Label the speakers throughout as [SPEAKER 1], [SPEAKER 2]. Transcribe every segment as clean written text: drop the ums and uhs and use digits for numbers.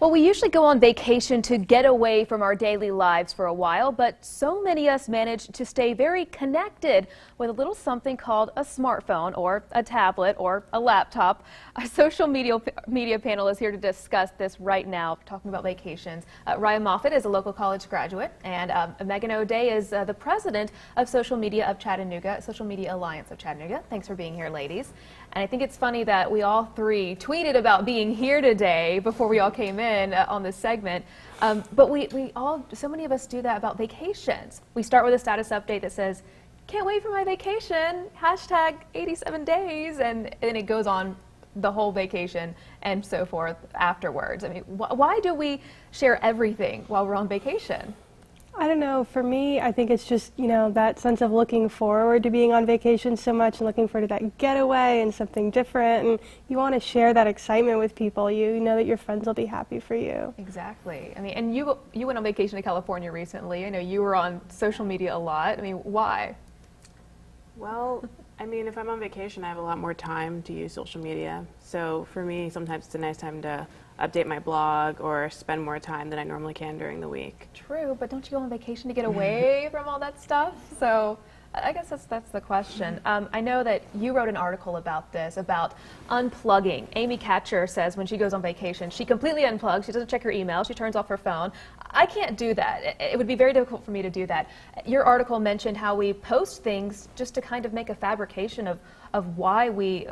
[SPEAKER 1] Well, we usually go on vacation to get away from our daily lives for a while, but so many of us manage to stay very connected with a little something called a smartphone or a tablet or a laptop. A social media panel is here to discuss this right now, talking about vacations. Ryan Moffett is a local college graduate, and Megan O'Day is the president of Social Media of Chattanooga, Social Media Alliance of Chattanooga. Thanks for being here, ladies. And I think it's funny that we all three tweeted about being here today before we all came in on this segment. But so many of us do that about vacations. We start with a status update that says, "Can't wait for my vacation, hashtag 87 days," and then it goes on the whole vacation and so forth afterwards. I mean, why do we share everything while we're on vacation?
[SPEAKER 2] I don't know. For me, I think it's just, that sense of looking forward to being on vacation so much and looking forward to that getaway and something different. And you want to share that excitement with people. You know that your friends will be happy for you.
[SPEAKER 1] Exactly. I mean, and you went on vacation to California recently. I know you were on social media a lot. I mean, why?
[SPEAKER 3] Well, I mean, if I'm on vacation, I have a lot more time to use social media. So for me, sometimes it's a nice time to update my blog or spend more time than I normally can during the week.
[SPEAKER 1] True, but don't you go on vacation to get away from all that stuff? So I guess that's the question. I know that you wrote an article about this, about unplugging. Amy Catcher says when she goes on vacation, she completely unplugs. She doesn't check her email. She turns off her phone. I can't do that. It would be very difficult for me to do that. Your article mentioned how we post things just to kind of make a fabrication of why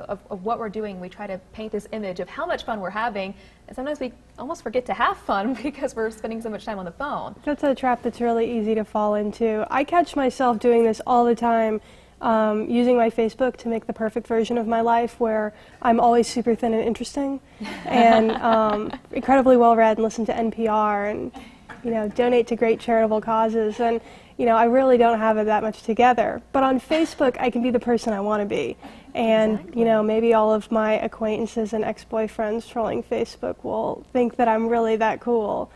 [SPEAKER 1] of what we're doing. We try to paint this image of how much fun we're having, and sometimes we almost forget to have fun because we're spending so much time on the phone.
[SPEAKER 2] That's a trap that's really easy to fall into. I catch myself doing this all the time, using my Facebook to make the perfect version of my life where I'm always super thin and interesting and incredibly well read and listen to NPR and donate to great charitable causes. And I really don't have it that much together. But on Facebook, I can be the person I want to be. And,
[SPEAKER 1] Exactly.
[SPEAKER 2] Maybe all of my acquaintances and ex-boyfriends trolling Facebook will think that I'm really that cool.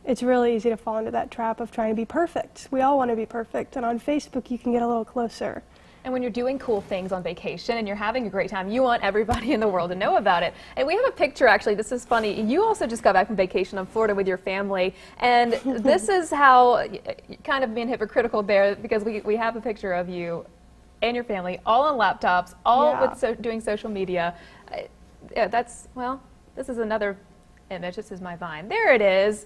[SPEAKER 2] It's really easy to fall into that trap of trying to be perfect. We all want to be perfect. And on Facebook, you can get a little closer.
[SPEAKER 1] And when you're doing cool things on vacation and you're having a great time, you want everybody in the world to know about it. And we have a picture, actually. This is funny. You also just got back from vacation in Florida with your family. And this is how, kind of being hypocritical there, because we have a picture of you and your family all on laptops, all with doing social media. This is another image. This is my Vine. There it is.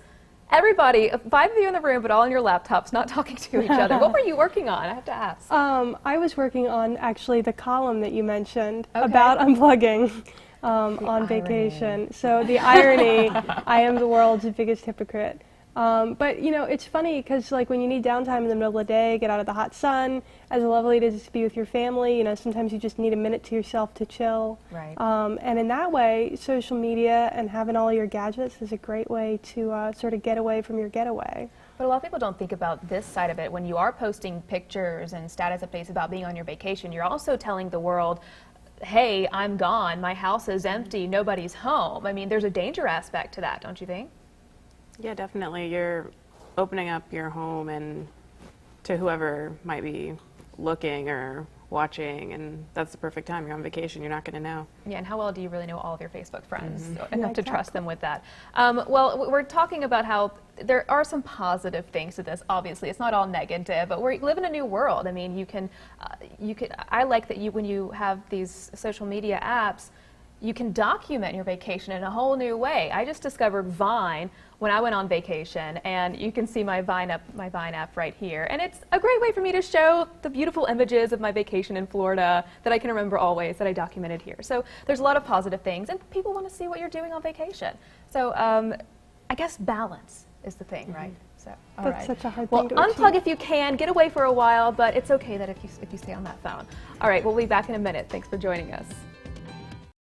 [SPEAKER 1] Everybody, 5 of you in the room, but all on your laptops, not talking to each other. What were you working on? I have to ask.
[SPEAKER 2] I was working on actually the column that you mentioned about unplugging on vacation. So the irony, I am the world's biggest hypocrite. But it's funny because when you need downtime in the middle of the day, get out of the hot sun, as lovely it is to be with your family, sometimes you just need a minute to yourself to chill.
[SPEAKER 1] Right.
[SPEAKER 2] And in that way, social media and having all your gadgets is a great way to sort of get away from your getaway.
[SPEAKER 1] But a lot of people don't think about this side of it. When you are posting pictures and status updates about being on your vacation, you're also telling the world, hey, I'm gone, my house is empty, nobody's home. I mean, there's a danger aspect to that, don't you think?
[SPEAKER 3] Yeah, definitely. You're opening up your home and to whoever might be looking or watching, and that's the perfect time. You're on vacation. You're not going to know.
[SPEAKER 1] Yeah, and how well do you really know all of your Facebook friends enough to trust them with that? Well, we're talking about how there are some positive things to this. Obviously, it's not all negative, but we live in a new world. I mean, I like that when you have these social media apps, you can document your vacation in a whole new way. I just discovered Vine when I went on vacation, and you can see my Vine app right here. And it's a great way for me to show the beautiful images of my vacation in Florida that I can remember always, that I documented here. So there's a lot of positive things, and people want to see what you're doing on vacation. So I guess balance is the thing, right? So,
[SPEAKER 2] That's such a hard
[SPEAKER 1] well,
[SPEAKER 2] thing to
[SPEAKER 1] unplug
[SPEAKER 2] achieve.
[SPEAKER 1] if you can, get away for a while, but it's okay that if you stay on that phone. All right, we'll be back in a minute. Thanks for joining us.